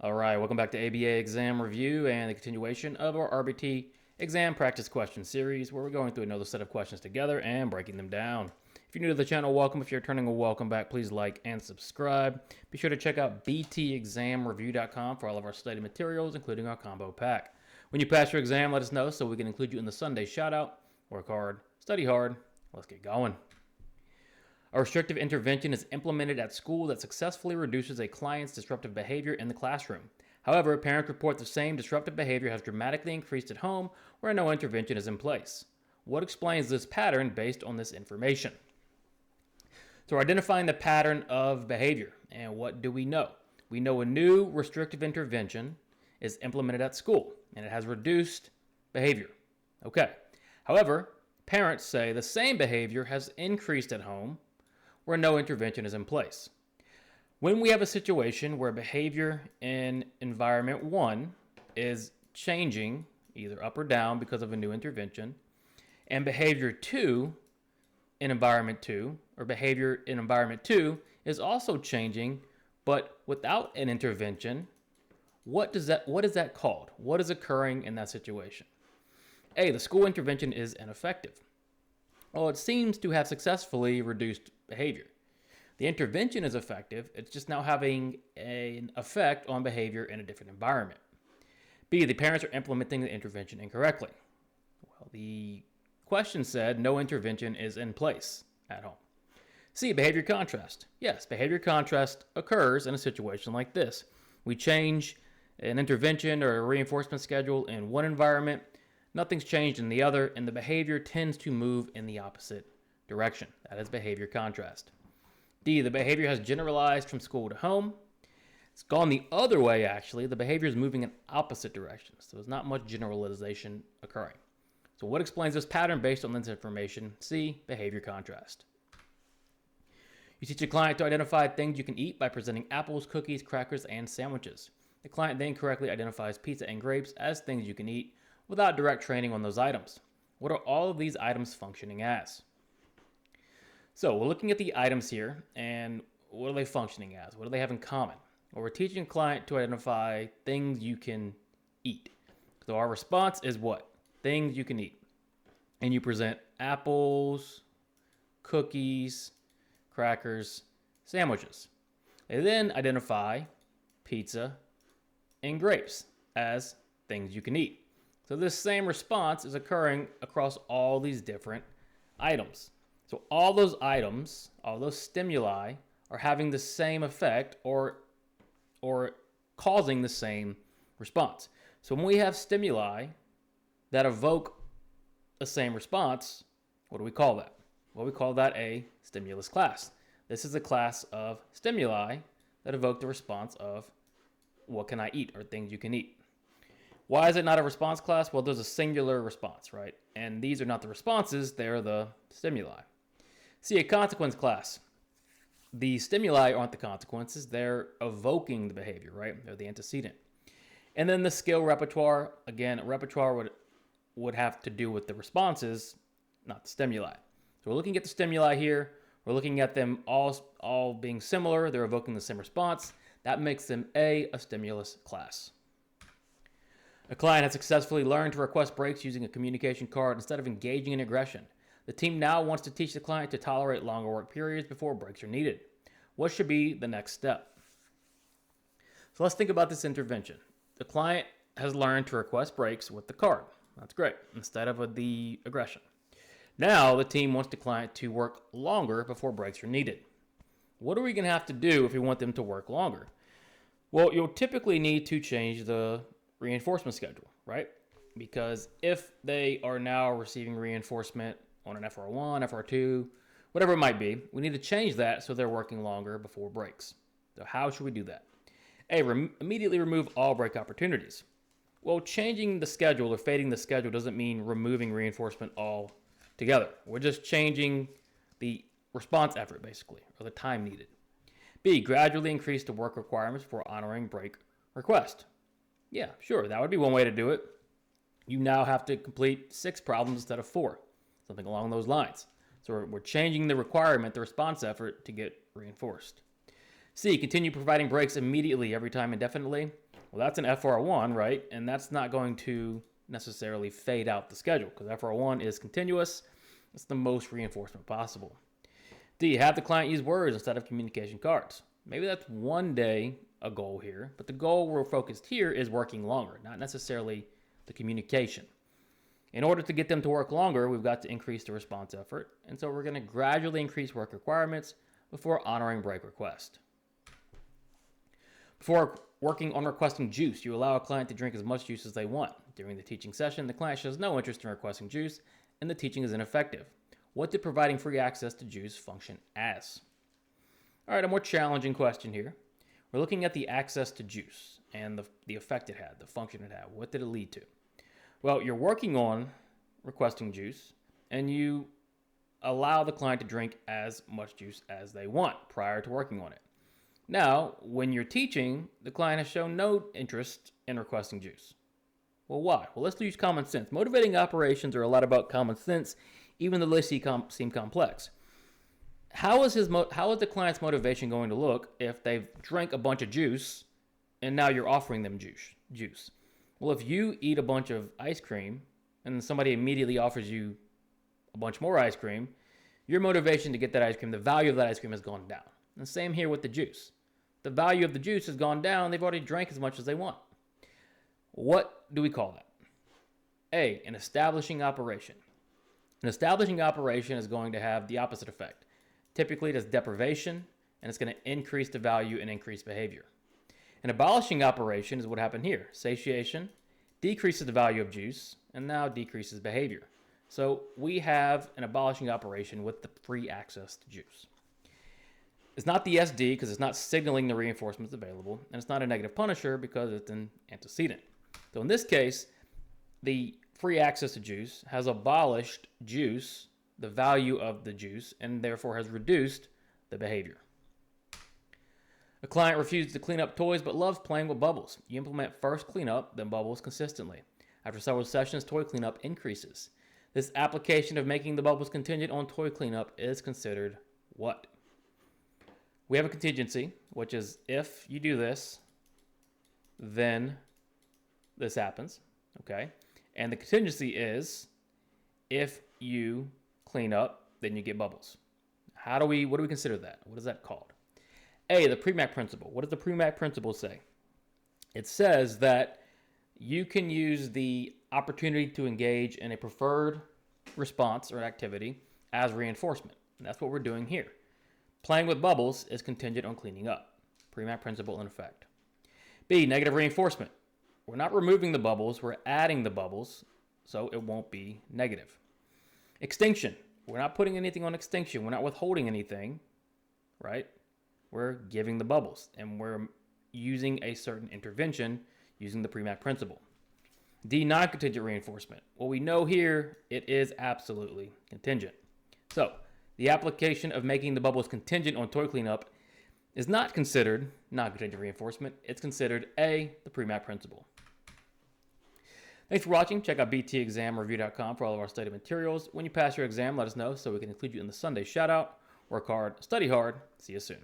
All right, welcome back to ABA exam review and the continuation of our RBT exam practice question series where we're going through another set of questions together and breaking them down. If you're new to the channel, welcome. If you're returning, a welcome back. Please like and subscribe. Be sure to check out btexamreview.com for all of our study materials, including our combo pack. When you pass your exam, let us know so we can include you in the Sunday shoutout. Work hard, study hard. Let's get going. A restrictive intervention is implemented at school that successfully reduces a client's disruptive behavior in the classroom. However, parents report the same disruptive behavior has dramatically increased at home where no intervention is in place. What explains this pattern based on this information? So we're identifying the pattern of behavior. And what do we know? We know a new restrictive intervention is implemented at school and it has reduced behavior. Okay. However, parents say the same behavior has increased at home where no intervention is in place. When we have a situation where behavior in environment 1 is changing either up or down because of a new intervention, and behavior 2 in environment 2, or behavior in environment 2 is also changing but without an intervention, what is that called? What is occurring in that situation? A, the school intervention is ineffective. Well, it seems to have successfully reduced behavior. The intervention is effective, it's just now having an effect on behavior in a different environment. B, the parents are implementing the intervention incorrectly. Well, the question said no intervention is in place at home. C, behavior contrast. Yes, behavior contrast occurs in a situation like this. We change an intervention or a reinforcement schedule in one environment, nothing's changed in the other, and the behavior tends to move in the opposite direction. That is behavior contrast. D, the behavior has generalized from school to home. It's gone the other way, actually. The behavior is moving in opposite directions. So there's not much generalization occurring. So what explains this pattern based on this information? C, behavior contrast. You teach a client to identify things you can eat by presenting apples, cookies, crackers, and sandwiches. The client then correctly identifies pizza and grapes as things you can eat without direct training on those items. What are all of these items functioning as? So we're looking at the items here, and what are they functioning as? What do they have in common? Well, we're teaching a client to identify things you can eat. So our response is what? Things you can eat. And you present apples, cookies, crackers, sandwiches. They then identify pizza and grapes as things you can eat. So this same response is occurring across all these different items. So all those items, all those stimuli are having the same effect or causing the same response. So when we have stimuli that evoke the same response, what do we call that? Well, we call that a stimulus class. This is a class of stimuli that evoke the response of what can I eat or things you can eat. Why is it not a response class? Well, there's a singular response, right? And these are not the responses, they're the stimuli. See, a consequence class. The stimuli aren't the consequences, they're evoking the behavior, right? They're the antecedent. And then the skill repertoire, again, repertoire would have to do with the responses, not the stimuli. So we're looking at the stimuli here. We're looking at them all being similar. They're evoking the same response. That makes them a stimulus class. A client has successfully learned to request breaks using a communication card instead of engaging in aggression. The team now wants to teach the client to tolerate longer work periods before breaks are needed. What should be the next step? So let's think about this intervention. The client has learned to request breaks with the card. That's great, instead of the aggression. Now the team wants the client to work longer before breaks are needed. What are we going to have to do if we want them to work longer? Well, you'll typically need to change the reinforcement schedule, right? Because if they are now receiving reinforcement on an FR1, FR2, whatever it might be, we need to change that so they're working longer before breaks. So how should we do that? A, immediately remove all break opportunities. Well, changing the schedule or fading the schedule doesn't mean removing reinforcement altogether. We're just changing the response effort, basically, or the time needed. B, gradually increase the work requirements for honoring break request. Yeah, sure, that would be one way to do it. You now have to complete 6 problems instead of 4, something along those lines. So we're changing the requirement, the response effort, to get reinforced. C, continue providing breaks immediately every time indefinitely. Well, that's an FR1, right? And that's not going to necessarily fade out the schedule because FR1 is continuous. It's the most reinforcement possible. D, have the client use words instead of communication cards. Maybe that's one day a goal here, but the goal we're focused here is working longer, not necessarily the communication. In order to get them to work longer, we've got to increase the response effort, and so we're going to gradually increase work requirements before honoring break request. Before working on requesting juice, you allow a client to drink as much juice as they want. During the teaching session, the client shows no interest in requesting juice, and the teaching is ineffective. What did providing free access to juice function as? All right, a more challenging question here. We're looking at the access to juice and the effect it had, the function it had. What did it lead to? Well, you're working on requesting juice, and you allow the client to drink as much juice as they want prior to working on it. Now, when you're teaching, the client has shown no interest in requesting juice. Well, why? Well, let's use common sense. Motivating operations are a lot about common sense, even though they seem complex. How is the client's motivation going to look if they've drank a bunch of juice and now you're offering them juice? Well, if you eat a bunch of ice cream and then somebody immediately offers you a bunch more ice cream, your motivation to get that ice cream, the value of that ice cream has gone down. And the same here with the juice. The value of the juice has gone down. They've already drank as much as they want. What do we call that? A, an establishing operation. An establishing operation is going to have the opposite effect. Typically, it is deprivation, and it's going to increase the value and increase behavior. An abolishing operation is what happened here. Satiation decreases the value of juice, and now decreases behavior. So we have an abolishing operation with the free access to juice. It's not the SD because it's not signaling the reinforcements available, and it's not a negative punisher because it's an antecedent. So in this case, the free access to juice has abolished juice, the value of the juice, and therefore has reduced the behavior. A client refuses to clean up toys but loves playing with bubbles. You implement first cleanup, then bubbles consistently. After several sessions, toy cleanup increases. This application of making the bubbles contingent on toy cleanup is considered what? We have a contingency, which is if you do this, then this happens, okay? And the contingency is if you clean up, then you get bubbles. What do we consider that? What is that called? A, the Premack principle. What does the Premack principle say? It says that you can use the opportunity to engage in a preferred response or activity as reinforcement. And that's what we're doing here. Playing with bubbles is contingent on cleaning up. Premack principle in effect. B, negative reinforcement. We're not removing the bubbles, we're adding the bubbles, so it won't be negative. Extinction. We're not putting anything on extinction. We're not withholding anything, right? We're giving the bubbles, and we're using a certain intervention using the Premack principle. D, non-contingent reinforcement. Well, we know here it is absolutely contingent. So, the application of making the bubbles contingent on toy cleanup is not considered non-contingent reinforcement. It's considered A, the Premack principle. Thanks for watching. Check out btexamreview.com for all of our study materials. When you pass your exam, let us know so we can include you in the Sunday shout-out. Work hard, study hard. See you soon.